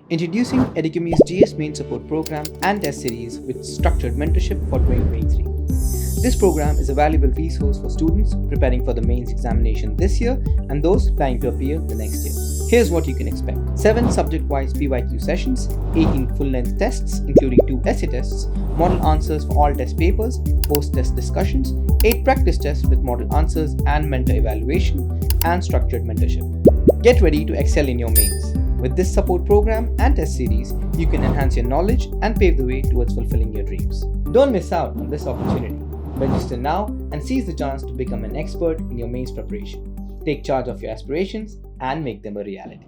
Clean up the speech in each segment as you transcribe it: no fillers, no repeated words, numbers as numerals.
Introducing Educume's GS Main Support Program and Test Series with structured mentorship for 2023. This program is a valuable resource for students preparing for the mains examination this year and those planning to appear the next year. Here's what you can expect: 7 subject-wise PYQ sessions, 18 full-length tests including 2 essay tests, model answers for all test papers, post-test discussions, 8 practice tests with model answers and mentor evaluation, and structured mentorship. Get ready to excel in your mains. With this support program and test series, you can enhance your knowledge and pave the way towards fulfilling your dreams. Don't miss out on this opportunity. Register now and seize the chance to become an expert in your mains preparation. Take charge of your aspirations and make them a reality.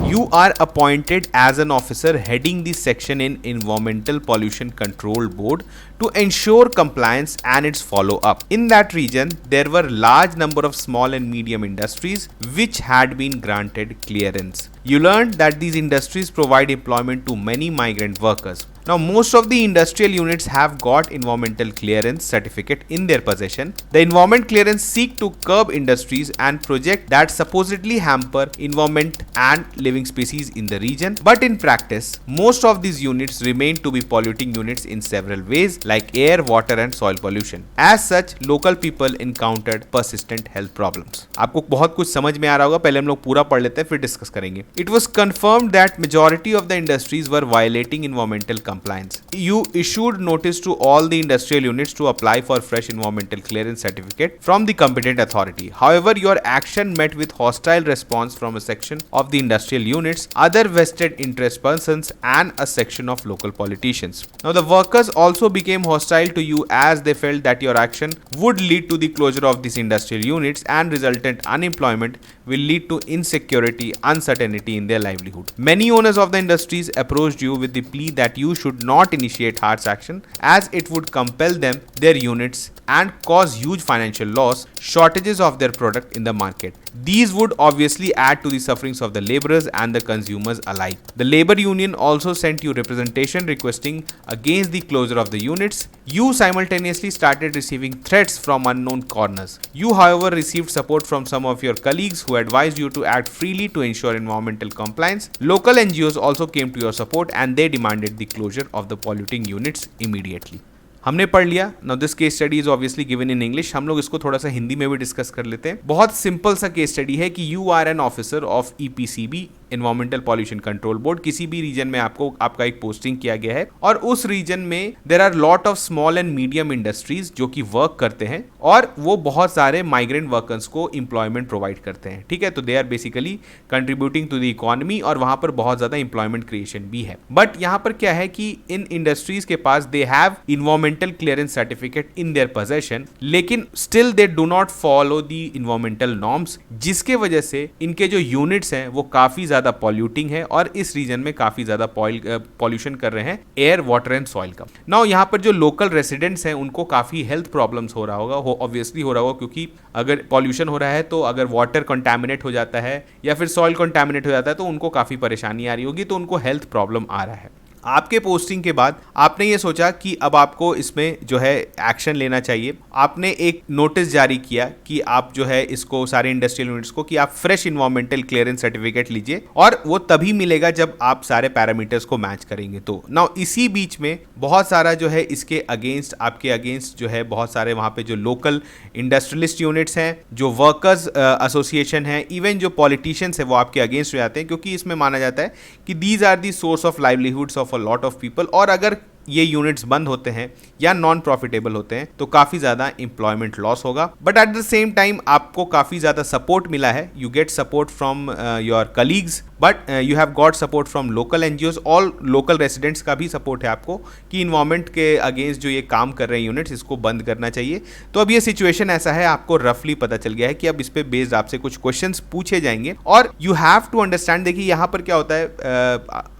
You are appointed as an officer heading the section in Environmental Pollution Control Board to ensure compliance and its follow-up. In that region, there were large number of small and medium industries which had been granted clearance. You learned that these industries provide employment to many migrant workers. Now, most of the industrial units have got environmental clearance certificate in their possession. The environment clearance seek to curb industries and projects that supposedly hamper environment and living species in the region. But in practice, most of these units remain to be polluting units in several ways like air, water and soil pollution. As such, local people encountered persistent health problems. आपको बहुत कुछ समझ में आ रहा होगा, पहले हम लोग पूरा पढ़ लेते हैं फिर डिस्कस करेंगे. It was confirmed that majority of the industries were violating environmental compliance. You issued notice to all the industrial units to apply for fresh environmental clearance certificate from the competent authority. However, your action met with hostile response from a section of the industrial units, other vested interest persons and a section of local politicians. Now, the workers also became hostile to you as they felt that your action would lead to the closure of these industrial units and resultant unemployment will lead to insecurity, uncertainty in their livelihood. Many owners of the industries approached you with the plea that you should not initiate harsh action as it would compel them, their units and cause huge financial loss, shortages of their product in the market. These would obviously add to the sufferings of the laborers and the consumers alike. The labor union also sent you representation requesting against the closure of the units. You simultaneously started receiving threats from unknown corners. You, however, received support from some of your colleagues who advised you to act freely to ensure environmental compliance. Local NGOs also came to your support and they demanded the closure of the polluting units immediately. हमने पढ़ लिया. Now this case study is obviously given in English. हम लोग इसको थोड़ा सा हिंदी में भी डिस्कस कर लेते हैं. बहुत सिंपल सा केस स्टडी है कि you are an officer of EPCB, environmental pollution control board. किसी भी रीजन में आपका एक पोस्टिंग किया गया है और उस रीजन में there are lot of small and medium industries जो कि वर्क करते हैं और वो बहुत सारे माइग्रेंट वर्कर्स को एम्प्लॉयमेंट प्रोवाइड करते हैं. ठीक है, तो they are basically contributing to the economy और वहां पर बहुत ज्यादा एम्प्लॉयमेंट क्रिएशन भी है. बट यहां पर क्या है कि इन इंडस्ट्रीज के पास they have environmental clearance certificate in their possession, लेकिन still they do not follow the environmental norms, जिसके वजह से इनके जो यूनिट्स हैं वो काफी ज्यादा पॉल्यूटिंग है और इस रीजन में काफी ज्यादा पॉल्यूशन कर रहे हैं एयर, वाटर एंड सॉइल का. नाउ यहाँ पर जो लोकल रेसिडेंट्स हैं उनको काफी हेल्थ प्रॉब्लम्स हो रहा होगा, ऑब्वियसली हो रहा होगा, क्योंकि अगर पॉल्यूशन हो रहा है तो अगर वाटर कंटामिनेट हो जाता है या फिर सॉइल कंटामिनेट हो जाता है तो उनको काफी परेशानी आ रही होगी, तो उनको हेल्थ प्रॉब्लम आ रहा है. आपके पोस्टिंग के बाद आपने ये सोचा कि अब आपको इसमें जो है एक्शन लेना चाहिए. आपने एक नोटिस जारी किया कि आप जो है इसको सारे इंडस्ट्रियल यूनिट्स को कि आप फ्रेश इन्वायरमेंटल क्लियरेंस सर्टिफिकेट लीजिए और वो तभी मिलेगा जब आप सारे पैरामीटर्स को मैच करेंगे. तो नाउ इसी बीच में बहुत सारा जो है इसके अगेंस्ट, आपके अगेंस्ट जो है बहुत सारे वहाँ पे जो लोकल इंडस्ट्रियलिस्ट यूनिट्स हैं, जो वर्कर्स एसोसिएशन हैं, इवन जो पॉलिटिशियंस हैं वो आपके अगेंस्ट हो जाते हैं, क्योंकि इसमें माना जाता है कि these are the source of livelihoods of lot of people. और अगर ये यूनिट्स बंद होते हैं या नॉन प्रॉफिटेबल होते हैं तो काफी ज्यादा एम्प्लॉयमेंट लॉस होगा. But at the same time आपको काफी ज्यादा सपोर्ट मिला है. You get support from your colleagues, but you have got support from local NGOs. All local residents का भी सपोर्ट है आपको कि इन्वायरमेंट के अगेंस्ट जो ये काम कर रहे हैं यूनिट्स, इसको बंद करना चाहिए. तो अब ये सिचुएशन ऐसा है, आपको रफली पता चल गया है कि अब इस पे बेस्ड आपसे कुछ क्वेश्चंस पूछे जाएंगे और यू हैव टू अंडरस्टैंड. देखिए यहाँ पर क्या होता है,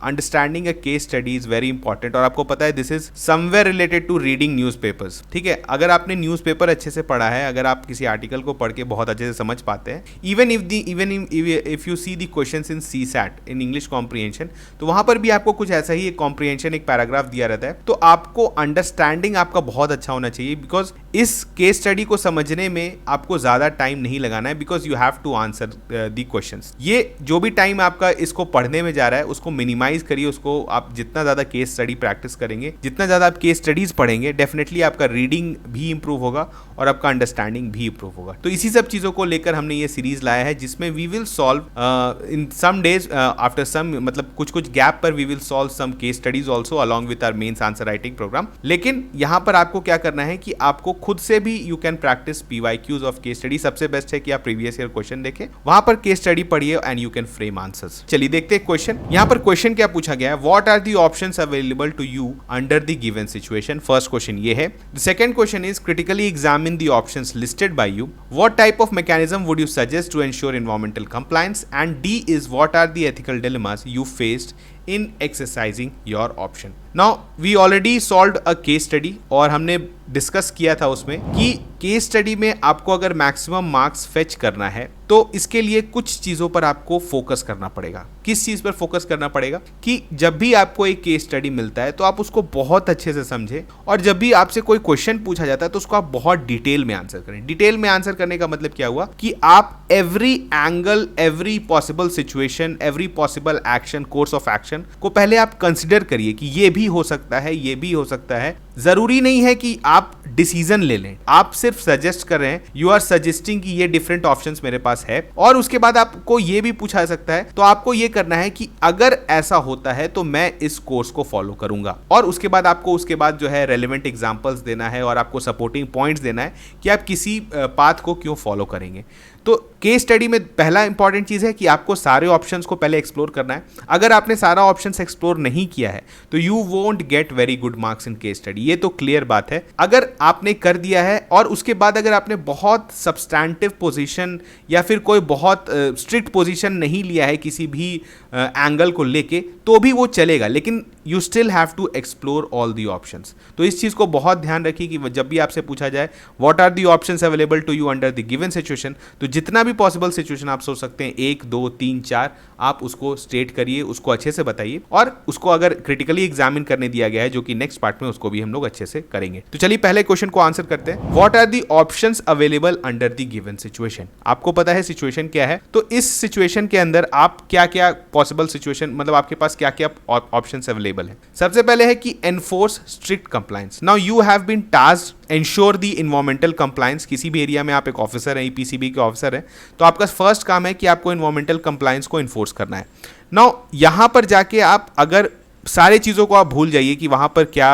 understanding a case study is very important और आपको पता है this is somewhere related to reading newspapers. ठीक है, अगर आपने न्यूज़पेपर अच्छे से पढ़ा है, अगर आप किसी आर्टिकल को पढ़ के बहुत अच्छे से समझ पाते हैं, even if you see the questions in CSAT in English comprehension, तो वहां पर भी आपको कुछ ऐसा ही एक कॉम्प्रिहेंशन, एक पैराग्राफ दिया रहता है. तो आपको अंडरस्टैंडिंग आपका बहुत अच्छा होना चाहिए, बिकॉज इस केस स्टडी को समझने में आपको ज़्यादा टाइम नहीं लगाना है, because you have to answer the questions. ये जो भी टाइम आपका इसको पढ़ने में जा रहा है उसको मिनिमाइज करिए, उसको आप जितना ज़्यादा केस स्टडी प्रैक्टिस करेंगे, जितना ज़्यादा आप केस स्टडीज़ पढ़ेंगे, डेफिनेटली आपका रीडिंग भी इंप्रूव होगा और आपका अंडरस्टैंडिंग भी इंप्रूव होगा। तो इसी सब चीज़ों को लेकर हमने ये सीरीज लाया है, जिसमें we will solve in some days after some, मतलब कुछ कुछ गैप पर we will solve some case studies also along with our mains answer writing program. लेकिन यहाँ पर आपको क्या करना है कि आपको खुद से भी you can practice PYQs of case study. सबसे बेस्ट है कि आप प्रीवियस ईयर क्वेश्चन देखें, वहां पर केस स्टडी पढ़िए and you can frame answers. चलिए देखते हैं क्वेश्चन। यहाँ पर क्वेश्चन क्या पूछा गया है, what are the options available to you under the given situation. First question ये है। The second question is critically examine the options listed by you. What type of mechanism would you suggest to ensure environmental compliance? And D is what are the ethical dilemmas you faced in exercising your option? Now we already solved a case study और हमने discuss किया था उसमें कि case study में आपको अगर maximum marks fetch करना है तो इसके लिए कुछ चीज़ों पर आपको फोकस करना पड़ेगा। किस चीज़ पर फोकस करना पड़ेगा कि जब भी आपको एक केस स्टडी मिलता है तो आप उसको बहुत अच्छे से समझें, और जब भी आपसे कोई क्वेश्चन पूछा जाता है तो उसको आप बहुत डिटेल में आंसर करें। डिटेल में आंसर करने का मतलब क्या हुआ कि आप every angle, every possible situation, every possible action, course of action को पहले आप कंसिडर करिए कि ये भी हो सकता है, ये भी हो सकता है। जरूरी नहीं है कि आप डिसीजन ले लें, आप सिर्फ सजेस्ट कर रहे हैं, यू आर सजेस्टिंग कि ये डिफरेंट ऑप्शंस मेरे पास है। और उसके बाद आपको ये भी पूछा जा सकता है, तो आपको ये करना है कि अगर ऐसा होता है तो मैं इस कोर्स को फॉलो करूंगा। और उसके बाद आपको उसके बाद जो है रेलेवेंट एग्जांपल्स देना है और आपको सपोर्टिंग पॉइंट्स देना है कि आप किसी पाथ को क्यों फॉलो करेंगे। तो केस स्टडी में पहला इंपॉर्टेंट चीज़ है कि आपको सारे ऑप्शंस को पहले एक्सप्लोर करना है। अगर आपने सारा ऑप्शंस एक्सप्लोर नहीं किया है तो you won't get very good marks in case study, ये तो क्लियर बात है। अगर आपने कर दिया है और उसके बाद अगर आपने बहुत सब्सटैंटिव पोजीशन या फिर कोई बहुत स्ट्रिक्ट पोजीशन नहीं लिया है किसी भी एंगल को लेके, तो भी वो चलेगा, लेकिन you still have to explore all the options. तो इस चीज़ को बहुत ध्यान रखिए कि जब भी आपसे पूछा जाए what are the options available to you under the given situation, तो जितना भी पॉसिबल सिचुएशन आप सोच सकते हैं, 1, 2, 3, 4, आप उसको स्टेट करिए, उसको अच्छे से बताइए, और उसको अगर क्रिटिकली एग्जामिन करने दिया गया है जो कि नेक्स्ट पार्ट में, उसको भी हम लोग अच्छे से करेंगे। तो चलिए पहले क्वेश्चन को आंसर करते हैं। What are the options available under the given situation. आपको पता है सिचुएशन क्या है, तो इस सिचुएशन के अंदर आप क्या क्या पॉसिबल सिचुएशन, मतलब आपके पास क्या क्या ऑप्शंस अवेलेबल है। सबसे पहले है कि enforce strict compliance. Now you have been tasked ensure the environmental compliance. किसी भी एरिया में आप एक ऑफिसर हैं, PCB के ऑफिसर हैं, तो आपका फर्स्ट काम है कि आपको इन्वायरमेंटल कंप्लायंस को इन्फोर्स करना है। नाउ यहाँ पर जाके आप अगर सारे चीज़ों को आप भूल जाइए कि वहाँ पर क्या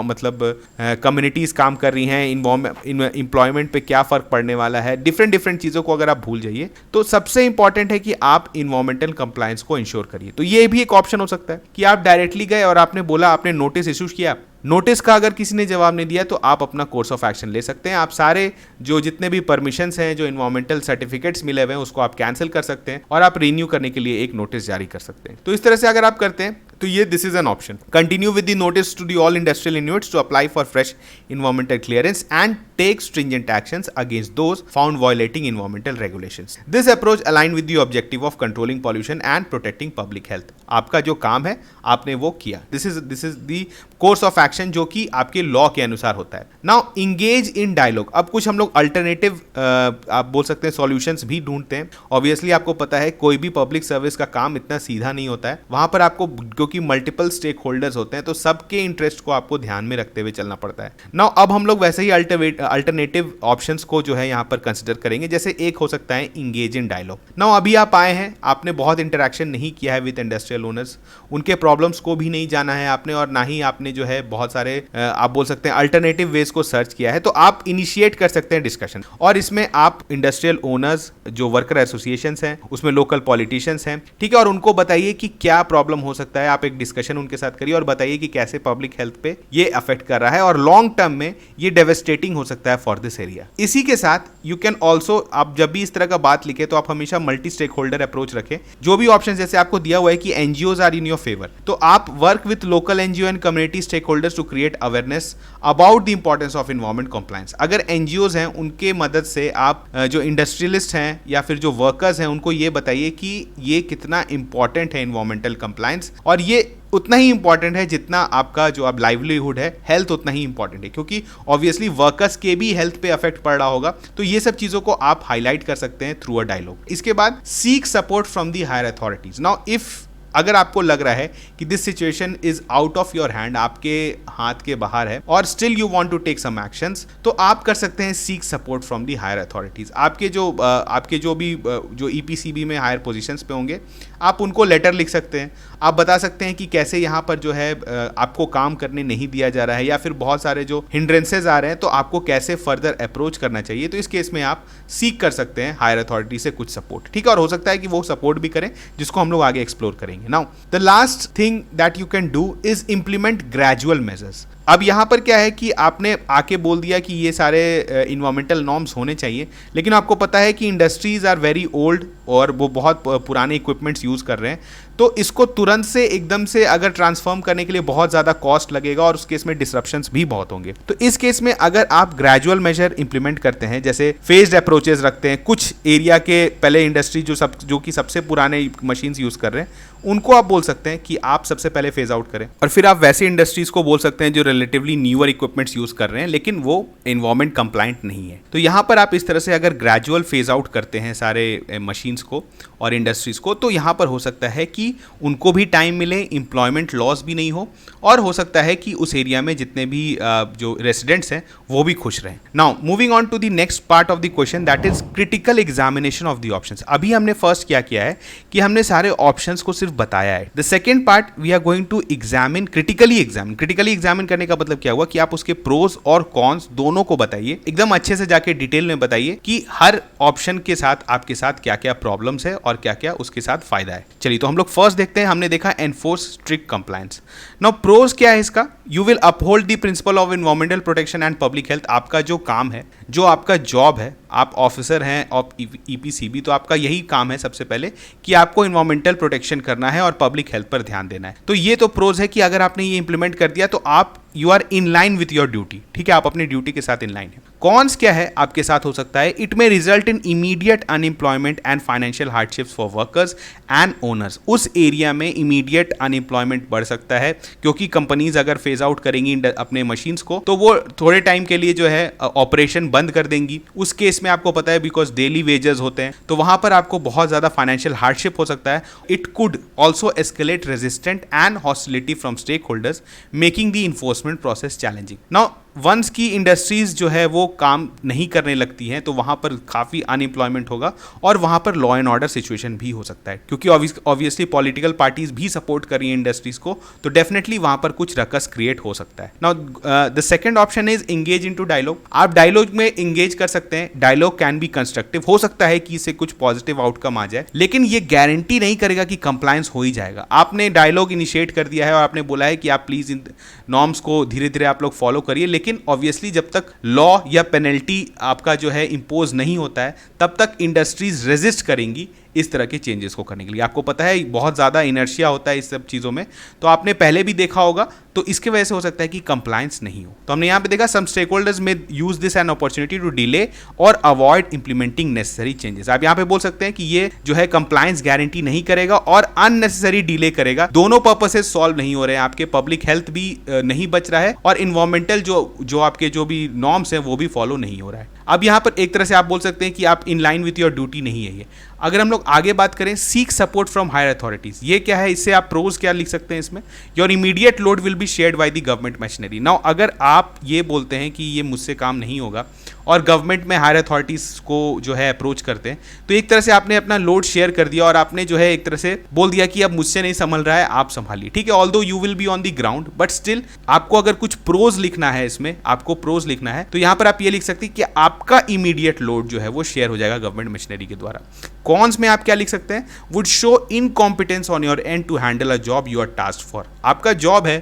मतलब कम्युनिटीज़ काम कर रही हैं, एम्प्लॉयमेंट पे क्या फ़र्क पड़ने वाला है, डिफरेंट चीज़ों को अगर आप भूल जाइए, तो सबसे इंपॉर्टेंट है कि आप इन्वायरमेंटल कंप्लायंस को इंश्योर करिए। तो ये भी एक ऑप्शन हो सकता है कि आप डायरेक्टली गए और आपने बोला, आपने नोटिस इशू किया, नोटिस का अगर किसी ने जवाब नहीं दिया तो आप अपना कोर्स ऑफ एक्शन ले सकते हैं। आप सारे जो जितने भी परमिशंस हैं, जो इन्वायरमेंटल सर्टिफिकेट्स मिले हुए हैं, उसको आप कैंसिल कर सकते हैं और आप रिन्यू करने के लिए एक नोटिस जारी कर सकते हैं। तो इस तरह से अगर आप करते हैं तो ये this is an option. Continue with the notice to the all industrial units to apply for fresh environmental clearance and take stringent actions against those found violating environmental regulations. This approach align with the objective of controlling pollution and protecting public health. आपका जो काम है आपने वो किया। This is the course of action जो कि आपके लॉ के अनुसार होता है। नाउ इंगेज इन डायलॉग। अब कुछ हम लोग अल्टरनेटिव आप बोल सकते हैं सॉल्यूशंस भी ढूंढते हैं। ऑब्वियसली आपको पता है कोई भी पब्लिक सर्विस का काम इतना सीधा नहीं होता है, वहां पर आपको क्योंकि मल्टीपल स्टेक होल्डर्स होते हैं तो सबके इंटरेस्ट को आपको ध्यान में रखते हुए चलना पड़ता है। नाउ अब हम लोग वैसे ही अल्टरनेटिव ऑप्शंस को जो है यहाँ पर कंसिडर करेंगे। जैसे एक हो सकता है इंगेज इन डायलॉग। नाउ अभी आप आए हैं, आपने बहुत इंटरेक्शन नहीं किया है विद इंडस्ट्रियल ओनर्स, उनके प्रॉब्लम्स को भी नहीं जाना है आपने, और ना ही आपने जो है बहुत सारे आप बोल सकते हैं अल्टरनेटिव वेज को सर्च किया है। तो आप इनिशिएट कर सकते हैं डिस्कशन, और इसमें आप इंडस्ट्रियल ओनर्स, जो वर्कर एसोसिएशंस हैं, उसमें लोकल पॉलिटिशियंस हैं, ठीक है, और उनको बताइए कि क्या प्रॉब्लम हो सकता है। आप एक डिस्कशन उनके साथ करिए और बताइए कि कैसे पब्लिक हेल्थ पे ये अफेक्ट कर रहा है और लॉन्ग टर्म में ये डेवेस्टेटिंग हो सकता है फॉर दिस एरिया। इसी के साथ यू कैन ऑल्सो, आप जब भी इस तरह का बात लिखे तो आप हमेशा मल्टी स्टेक होल्डर अप्रोच रखें। जो भी ऑप्शन जैसे आपको दिया हुआ है कि NGOs are in your favour, तो आप work with local NGO and community stakeholders to create awareness about the importance of environment compliance. अगर एनजीओज हैं उनके मदद से आप जो इंडस्ट्रियलिस्ट हैं या फिर जो वर्कर्स हैं उनको ये बताइए कि ये कितना इंपॉर्टेंट है एनवायरमेंटल कंप्लायंस, और ये उतना ही इंपॉर्टेंट है जितना आपका जो अब लाइवलीहुड है, हेल्थ उतना ही इंपॉर्टेंट है, क्योंकि ऑब्वियसली वर्कर्स के भी हेल्थ पे अफेक्ट पड़ रहा होगा। तो ये सब चीजों को आप हाईलाइट कर सकते हैं थ्रू अ डायलॉग। इसके बाद seek support from the higher authorities. Now if अगर आपको लग रहा है कि this situation is out of your hand, आपके हाथ के बाहर है, और still you want to take some actions, तो आप कर सकते हैं seek support from the higher authorities. आपके जो भी जो ईपीसीबी में हायर पोजीशंस पे होंगे, आप उनको लेटर लिख सकते हैं। आप बता सकते हैं कि कैसे यहाँ पर जो है आपको काम करने नहीं दिया जा रहा है, या फिर बहुत सारे जो हिंड्रेंसेज आ रहे हैं, तो आपको कैसे फर्दर अप्रोच करना चाहिए। तो इस केस में आप सीक कर सकते हैं हायर अथॉरिटी से कुछ सपोर्ट, ठीक है। और हो सकता है कि वो सपोर्ट भी करें, जिसको हम लोग आगे एक्सप्लोर करेंगे। Now the last thing that you can do is implement gradual measures. अब यहाँ पर क्या है कि आपने आके बोल दिया कि ये सारे इन्वायरमेंटल नॉर्म्स होने चाहिए, लेकिन आपको पता है कि इंडस्ट्रीज आर वेरी ओल्ड और वो बहुत पुराने इक्विपमेंट्स यूज़ कर रहे हैं, तो इसको तुरंत से एकदम से अगर ट्रांसफॉर्म करने के लिए बहुत ज़्यादा कॉस्ट लगेगा, और उस केस में डिसरप्शंस भी बहुत होंगे। तो इस केस में अगर आप ग्रेजुअल मेजर इंप्लीमेंट करते हैं, जैसे फेज्ड अप्रोचेस रखते हैं, कुछ एरिया के पहले इंडस्ट्री जो कि सबसे पुराने मशीन्स यूज़ कर रहे हैं, उनको आप बोल सकते हैं कि आप सबसे पहले फेज आउट करें, और फिर आप वैसे इंडस्ट्रीज को बोल सकते हैं जो रिलेटिवली न्यूअर इक्विपमेंट्स यूज़ कर रहे हैं, लेकिन वो एनवायरमेंट कंप्लाइंट नहीं है। तो यहाँ पर आप इस तरह से अगर ग्रेजुअल फेज आउट करते हैं सारे मशीन्स को और इंडस्ट्रीज को, तो यहाँ पर हो सकता है कि उनको भी टाइम मिले, एम्प्लॉयमेंट लॉस भी नहीं हो, और हो सकता है कि उस एरिया में जितने भी जो रेसिडेंट्स हैं वो भी खुश रहें। Now moving on to the next part of the question, that is critical examination of the options. अभी हमने फर्स्ट क्या किया है कि हमने सारे ऑप्शंस को सिर्फ बताया है। The second part we are going to examine, critically examine करने का मतलब क्या हुआ कि आप उसके प्रोज और कॉन्स दोनों को बताइए, एकदम अच्छे से जाके डिटेल में बताइए कि हर ऑप्शन के साथ आपके साथ क्या क्या प्रॉब्लम्स है और क्या क्या उसके साथ फायदा है। चलिए तो हम लोग फर्स्ट देखते हैं। हमने देखा enforce strict compliance. Now pros क्या है इसका, you will uphold the principle of environmental protection and public health. आपका जो काम है, जो आपका जॉब है, आप ऑफिसर हैं ऑफ ईपीसीबी, तो आपका यही काम है सबसे पहले कि आपको एनवायरमेंटल प्रोटेक्शन करना है और पब्लिक हेल्थ पर ध्यान देना है। तो ये तो प्रोज है कि अगर आपने ये इंप्लीमेंट कर दिया तो आप you are in line with your duty, ठीक है, आप अपनी ड्यूटी के साथ इन लाइन है। कॉन्स क्या है आपके साथ हो सकता है, it may result in immediate unemployment and financial hardships for workers and owners. उस एरिया में इमीडिएट अनएम्प्लॉयमेंट बढ़ सकता है, क्योंकि कंपनीज अगर फेज आउट करेंगी अपने मशीन्स को, तो वो थोड़े टाइम के लिए जो है ऑपरेशन बंद कर देंगी। उस केस में आपको पता है बिकॉज डेली वेजेस होते हैं, तो वहां पर आपको बहुत ज्यादा फाइनेंशियल हार्डशिप हो सकता है। It could also escalate resistant and hostility from stakeholders, making the enforcement process challenging. Now once की इंडस्ट्रीज जो है वो काम नहीं करने लगती हैं, तो वहाँ पर काफ़ी अनएम्प्लॉयमेंट होगा और वहाँ पर लॉ एंड ऑर्डर सिचुएशन भी हो सकता है, क्योंकि ऑब्वियसली पॉलिटिकल पार्टीज भी सपोर्ट कर रही हैं इंडस्ट्रीज को, तो डेफिनेटली वहाँ पर कुछ रकस क्रिएट हो सकता है। Now the second option is engage into dialogue. आप डायलॉग में इंगेज कर सकते हैं। डायलॉग कैन बी कंस्ट्रक्टिव, हो सकता है कि इससे कुछ पॉजिटिव आउटकम आ जाए, लेकिन ये गारंटी नहीं करेगा कि कंप्लायंस हो ही जाएगा। आपने डायलॉग इनिशिएट कर दिया है और आपने बोला है कि आप प्लीज इन नॉर्म्स को धीरे धीरे आप लोग फॉलो करिए, लेकिन ऑब्वियसली जब तक लॉ या पेनल्टी आपका जो है इंपोज नहीं होता है, तब तक इंडस्ट्रीज रेजिस्ट करेंगी इस तरह के चेंजेस को करने के लिए। आपको पता है बहुत ज़्यादा इनर्शिया होता है इस सब चीज़ों में, तो आपने पहले भी देखा होगा, तो इसके वजह से हो सकता है कि कंप्लायंस नहीं हो। तो हमने यहाँ पे देखा सम स्टेक होल्डर्स में use this an opportunity to delay और अवॉइड इंप्लीमेंटिंग नेसेसरी चेंजेस। आप यहाँ पे बोल सकते हैं कि ये जो है कंप्लायंस गारंटी नहीं करेगा और अननेसेसरी डिले करेगा। दोनों पर्पसेस सॉल्व नहीं हो रहे हैं, आपके पब्लिक हेल्थ भी नहीं बच रहा है और इन्वायरमेंटल जो आपके जो भी नॉर्म्स हैं वो भी फॉलो नहीं हो रहा है। अब यहाँ पर एक तरह से आप बोल सकते हैं कि आप in line with your duty नहीं है ये। अगर हम लोग आगे बात करें, seek support from higher authorities, ये क्या है, इससे आप प्रोज क्या लिख सकते हैं इसमें, your immediate load will be shared by the government machinery. Now अगर आप ये बोलते हैं कि ये मुझसे काम नहीं होगा और गवर्नमेंट में हायर अथॉरिटीज को जो है अप्रोच करते हैं, तो एक तरह से आपने अपना लोड शेयर कर दिया और आपने जो है एक तरह से बोल दिया कि अब मुझसे नहीं संभल रहा है, आप संभालिए, ठीक है। Although you will be on the ground, but still आपको अगर कुछ प्रोज लिखना है इसमें, आपको प्रोज लिखना है, तो यहाँ पर आप ये लिख सकते हैं कि आपका इमीडिएट लोड जो है वो शेयर हो जाएगा गवर्नमेंट मशीनरी के द्वारा। कॉन्स में आप क्या लिख सकते हैं, would show incompetence on your end to handle a job you are tasked for. आपका जॉब है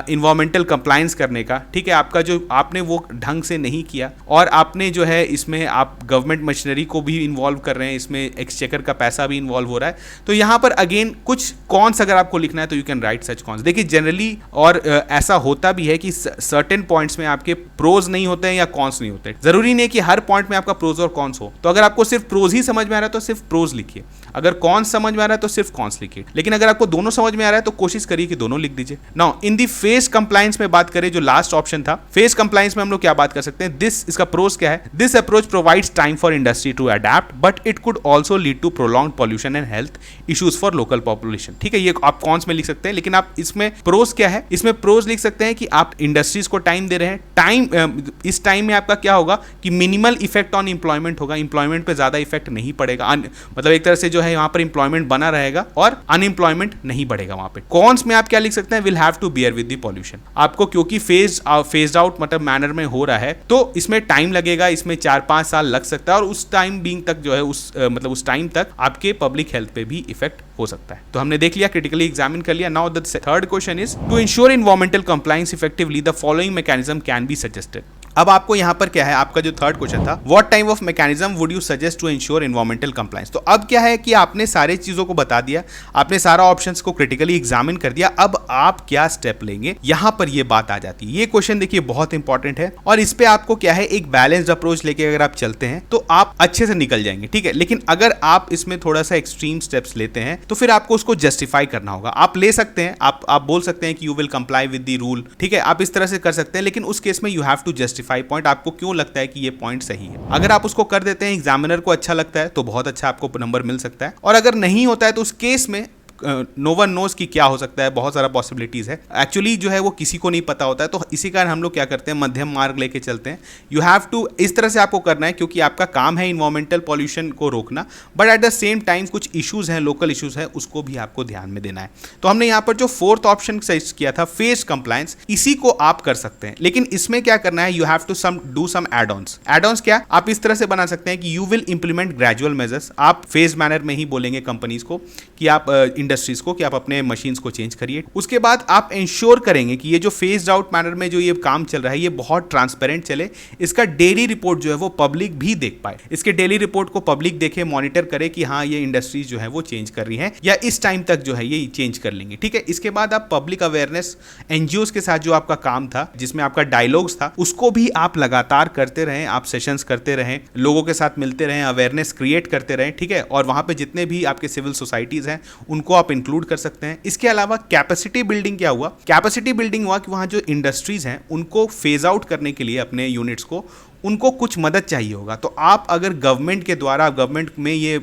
इन्वायरमेंटल कंप्लायंस करने का, ठीक है, आपका जो आपने वो ढंग से नहीं किया और आपने जो है इसमें आप गवर्नमेंट मशीनरी को भी इन्वॉल्व कर रहे हैं, इसमें एक्सचेकर का पैसा भी इन्वॉल्व हो रहा है। तो यहाँ पर अगेन कुछ कॉन्स अगर आपको लिखना है तो you can write such cons. देखिए जनरली और ऐसा होता भी है कि सर्टेन पॉइंट्स में आपके प्रोज नहीं होते हैं या कॉन्स नहीं होते। जरूरी नहीं कि हर पॉइंट में आपका प्रोज और कॉन्स हो, तो अगर आपको सिर्फ प्रोज ही समझ में आ रहा है तो सिर्फ प्रोज लिखिए। अगर कॉन्स समझ में आ रहा है तो सिर्फ कॉन्स लिखिए, लेकिन अगर आपको दोनों समझ में आ रहा है तो कोशिश करिए कि दोनों लिख दीजिए। Now in the phase compliance में बात करें, जो लास्ट ऑप्शन था फेज कंप्लायंस में, हम लोग क्या बात कर सकते हैं, दिस, इसका प्रोज क्या है, this approach provides time for industry to adapt but it could also lead to prolong pollution and health issues for local population. ठीक है, ये आप कॉन्स में लिख सकते हैं, लेकिन आप इसमें प्रोज क्या है, इसमें प्रोज लिख सकते हैं कि आप इंडस्ट्रीज को टाइम दे रहे हैं, टाइम इस टाइम में आपका क्या होगा कि मिनिमल इफेक्ट ऑन इंप्लॉयमेंट होगा, इंप्लॉयमेंट पे ज्यादा इफेक्ट नहीं पड़ेगा, मतलब एक तरह से जो है यहाँ पर इंप्लॉयमेंट बना रहेगा और अनएम्प्लॉयमेंट नहीं बढ़ेगा वहां पे। कॉन्स में आप क्या लिख सकते हैं, will have to bear with the pollution. आपको क्योंकि फेज आउट मतलब मैनर में हो रहा है तो इसमें टाइम लगेगा, इसमें 4-5 साल लग सकता है और उस टाइम बीइंग तक जो है उस टाइम तक आपके पब्लिक हेल्थ पे भी इफेक्ट हो सकता है। तो हमने देख लिया, क्रिटिकली एग्जामिन कर लिया। Now the third question is to ensure environmental compliance effectively the following mechanism can be suggested. अब आपको यहां पर क्या है, आपका जो थर्ड क्वेश्चन था, what type of mechanism would you suggest to ensure environmental compliance. तो अब क्या है कि आपने सारे चीजों को बता दिया, आपने सारा ऑप्शंस को क्रिटिकली एग्जामिन कर दिया, अब आप क्या स्टेप लेंगे, यहां पर ये बात आ जाती है। ये क्वेश्चन देखिए बहुत इंपॉर्टेंट है और इस पे आपको क्या है, एक बैलेंस्ड अप्रोच लेके अगर आप चलते हैं तो आप अच्छे से निकल जाएंगे। ठीक है, लेकिन अगर आप इसमें थोड़ा सा एक्सट्रीम स्टेप्स लेते हैं तो फिर आपको उसको जस्टिफाई करना होगा। आप ले सकते हैं, आप बोल सकते हैं कि you will comply with the rule, ठीक है, आप इस तरह से कर सकते हैं, लेकिन उस केस में you have to justify point, आपको क्यों लगता है कि ये पॉइंट सही है। अगर आप उसको कर देते हैं, एग्जामिनर को अच्छा लगता है तो बहुत अच्छा आपको नंबर मिल सकता है, और अगर नहीं होता है तो उस केस में नो वन नोज कि क्या हो सकता है, बहुत सारा पॉसिबिलिटीज है। एक्चुअली जो है वो किसी को नहीं पता होता है, तो इसी कारण हम लोग क्या करते हैं, मध्यम मार्ग लेके चलते हैं। यू हैव टू, इस तरह से आपको करना है क्योंकि आपका काम है इन्वायरमेंटल पॉल्यूशन को रोकना, but at the same time कुछ इश्यूज हैं, लोकल इश्यूज हैं, उसको भी आपको ध्यान में देना है। तो हमने यहाँ पर जो फोर्थ ऑप्शन सजेस्ट किया था, फेज कंप्लायंस, इसी को आप कर सकते हैं, लेकिन इसमें क्या करना है, you have to do some add ons. Add ons क्या, आप इस तरह से बना सकते हैं कि you will implement gradual measures. आप फेज मैनर में ही बोलेंगे कंपनीज को कि आप इंडस्ट्रीज को कि आप अपने मशीन्स को चेंज करिए। उसके बाद आप इंश्योर करेंगे कि ये जो फेज्ड आउट मैनर में जो ये काम चल रहा है ये बहुत ट्रांसपेरेंट चले, इसका डेली रिपोर्ट जो है वो पब्लिक भी देख पाए, इसके डेली रिपोर्ट को पब्लिक देखे, मॉनिटर करे कि हाँ ये इंडस्ट्रीज जो है वो चेंज कर रही हैं या इस टाइम तक जो है ये चेंज कर लेंगे। ठीक है, इसके बाद आप पब्लिक अवेयरनेस एनजीओज के साथ जो आपका काम था, जिसमें आपका डायलॉग्स था, उसको भी आप लगातार करते रहें, आप सेशंस करते रहें, लोगों के साथ मिलते रहें, अवेयरनेस क्रिएट करते रहें। ठीक है, और वहां पे जितने भी आपके सिविल सोसाइटीज हैं उनको आप इंक्लूड कर सकते हैं। इसके अलावा कैपेसिटी बिल्डिंग क्या हुआ, कैपेसिटी बिल्डिंग हुआ कि वहां जो इंडस्ट्रीज हैं उनको फेज आउट करने के लिए अपने यूनिट्स को, उनको कुछ मदद चाहिए होगा। तो आप अगर गवर्नमेंट के द्वारा, गवर्नमेंट में ये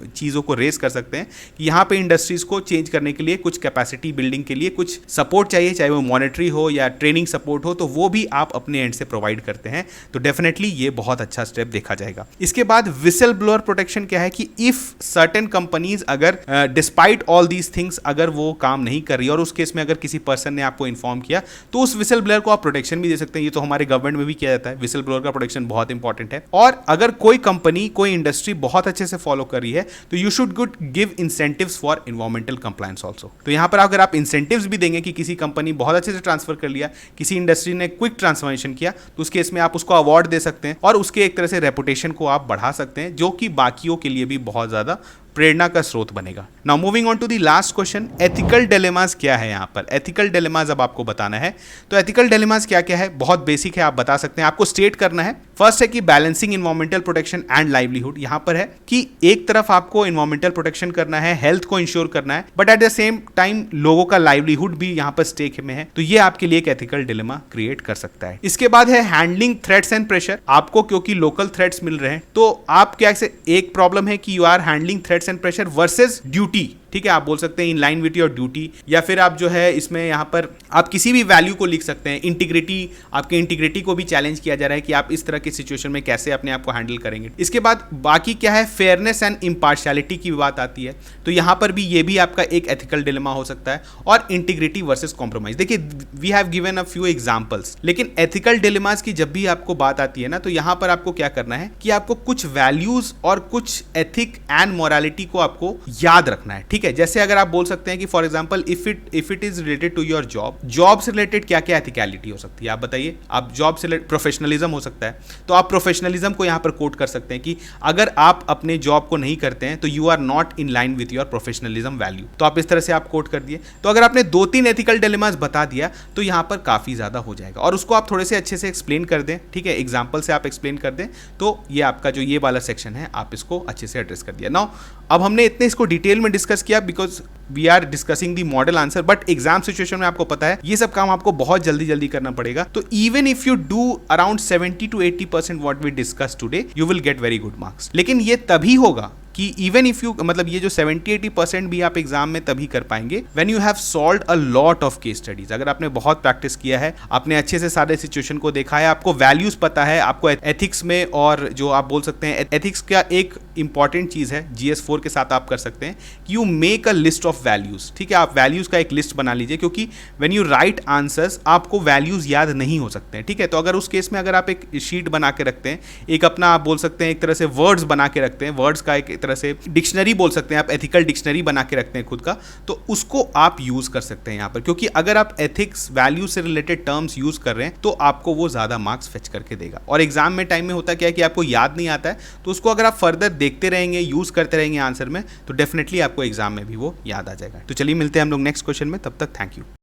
चीज़ों को रेस कर सकते हैं कि यहाँ पे इंडस्ट्रीज को चेंज करने के लिए कुछ कैपेसिटी बिल्डिंग के लिए कुछ सपोर्ट चाहिए, चाहे वो मॉनेटरी हो या ट्रेनिंग सपोर्ट हो, तो वो भी आप अपने एंड से प्रोवाइड करते हैं। तो डेफिनेटली ये बहुत अच्छा स्टेप देखा जाएगा। इसके बाद विसल ब्लोअर प्रोटेक्शन क्या है कि इफ सर्टेन कंपनीज अगर डिस्पाइट ऑल दीज थिंग्स अगर वो काम नहीं कर रही और उस केस में अगर किसी पर्सन ने आपको इन्फॉर्म किया तो उस विसल ब्लोअर को आप प्रोटेक्शन भी दे सकते हैं। ये तो हमारे गवर्नमेंट में भी किया जाता है, विसल ब्लोअर का प्रोटेक्शन बहुत इंपॉर्टेंट है। और अगर कोई कंपनी, कोई इंडस्ट्री बहुत अच्छे से फॉलो कर रही है तो you should good give incentives for environmental compliance also. तो यहां पर अगर आप इंसेंटिव्स भी देंगे कि किसी कंपनी बहुत अच्छे से ट्रांसफर कर लिया, किसी इंडस्ट्री ने क्विक ट्रांसफॉर्मेशन किया, तो उस केस में आप उसको अवार्ड दे सकते हैं और उसके एक तरह से रेपुटेशन को आप बढ़ा सकते हैं, जो कि बाकियों के लिए भी बहुत ज्यादा प्रेरणा का स्रोत बनेगा। Now moving on to the last question, ethical dilemmas क्या है। यहाँ पर एथिकल डिलेमास अब आपको बताना है। तो एथिकल डिलेमास क्या क्या है, बहुत बेसिक है, आप बता सकते हैं। आपको स्टेट करना है, फर्स्ट है कि balancing environmental protection and livelihood. यहाँ पर है कि एक तरफ आपको एनवायरमेंटल प्रोटेक्शन करना है, हेल्थ को इंश्योर करना है, but at the same time लोगों का लाइवलीहुड भी यहाँ पर स्टेक में है। तो ये आपके लिए एक एथिकल डिलेमा क्रिएट कर सकता है। इसके बाद है हैंडलिंग थ्रेट्स एंड प्रेशर। आपको क्योंकि लोकल थ्रेट्स मिल रहे हैं तो आप क्या, एक प्रॉब्लम है कि you are handling threats and pressure versus duty. ठीक है, आप बोल सकते हैं in line with your duty, या फिर आप जो है इसमें यहाँ पर आप किसी भी वैल्यू को लिख सकते हैं। इंटीग्रिटी, आपके इंटीग्रिटी को भी चैलेंज किया जा रहा है कि आप इस तरह की सिचुएशन में कैसे अपने आप को हैंडल करेंगे। इसके बाद बाकी क्या है, फेयरनेस एंड इम्पार्शियलिटी की बात आती है। तो यहाँ पर भी ये भी आपका एक एथिकल डिलेमा हो सकता है। और इंटीग्रिटी वर्सेस कॉम्प्रोमाइज, देखिए we have given a few examples, लेकिन एथिकल डिलेमास की जब भी आपको बात आती है ना, तो यहाँ पर आपको क्या करना है कि आपको कुछ वैल्यूज और कुछ एथिक एंड मोरालिटी को आपको याद रखना है। ठीक ठीक है, जैसे अगर आप बोल सकते हैं कि for example if it is related to your job से रिलेटेड क्या क्या एथिकलिटी हो सकती है, आप बताइए। आप जॉब से प्रोफेशनलिज्म हो सकता है, तो आप प्रोफेशनलिज्म को यहाँ पर कोट कर सकते हैं कि अगर आप अपने जॉब को नहीं करते हैं तो you are not in line with your professionalism value. तो आप इस तरह से आप कोट कर दिए। तो अगर आपने 2-3 एथिकल डिलेमास बता दिया तो यहाँ पर काफ़ी ज़्यादा हो जाएगा, और उसको आप थोड़े से अच्छे से एक्सप्लेन कर दें, ठीक है, एग्जाम्पल से आप एक्सप्लेन कर दें, तो ये आपका जो ये वाला सेक्शन है आप इसको अच्छे से एड्रेस कर दिया। नाउ अब हमने इतने इसको डिटेल में डिस्कस किया because we are discussing the model answer, but exam situation में आपको पता है ये सब काम आपको बहुत जल्दी जल्दी करना पड़ेगा। तो even if you do around 70 to 80% what we discuss today, you will get very good marks. लेकिन ये तभी होगा कि इवन इफ यू, मतलब ये जो 70-80% भी आप एग्जाम में तभी कर पाएंगे when you have solved a lot of case studies. अगर आपने बहुत प्रैक्टिस किया है, आपने अच्छे से सारे सिचुएशन को देखा है, आपको वैल्यूज पता है, आपको एथिक्स में, और जो आप बोल सकते हैं एथिक्स का एक इंपॉर्टेंट चीज है GS4 के साथ आप कर सकते हैं कि you make a list of values. ठीक है, आप वैल्यूज का एक लिस्ट बना लीजिए, क्योंकि व्हेन यू राइट आंसर्स आपको वैल्यूज याद नहीं हो सकते हैं। ठीक है, तो अगर उस केस में अगर आप एक शीट बना के रखते हैं, एक अपना आप बोल सकते हैं एक तरह से वर्ड्स बना के रखते हैं, वर्ड्स का एक तरह से डिक्शनरी बोल सकते हैं आप, एथिकल डिक्शनरी बना के रखते हैं खुद का, तो उसको आप यूज कर सकते हैं यहाँ पर। क्योंकि अगर आप एथिक्स वैल्यू से रिलेटेड टर्म्स यूज कर रहे हैं तो आपको वो ज्यादा मार्क्स फेच करके देगा। और एग्जाम में टाइम में होता क्या है कि आपको याद नहीं आता है, तो उसको अगर आप फर्दर देखते रहेंगे, यूज करते रहेंगे आंसर में, तो डेफिनेटली आपको एग्जाम में भी वो याद आ जाएगा। तो चलिए मिलते हैं हम लोग नेक्स्ट क्वेश्चन में, तब तक थैंक यू।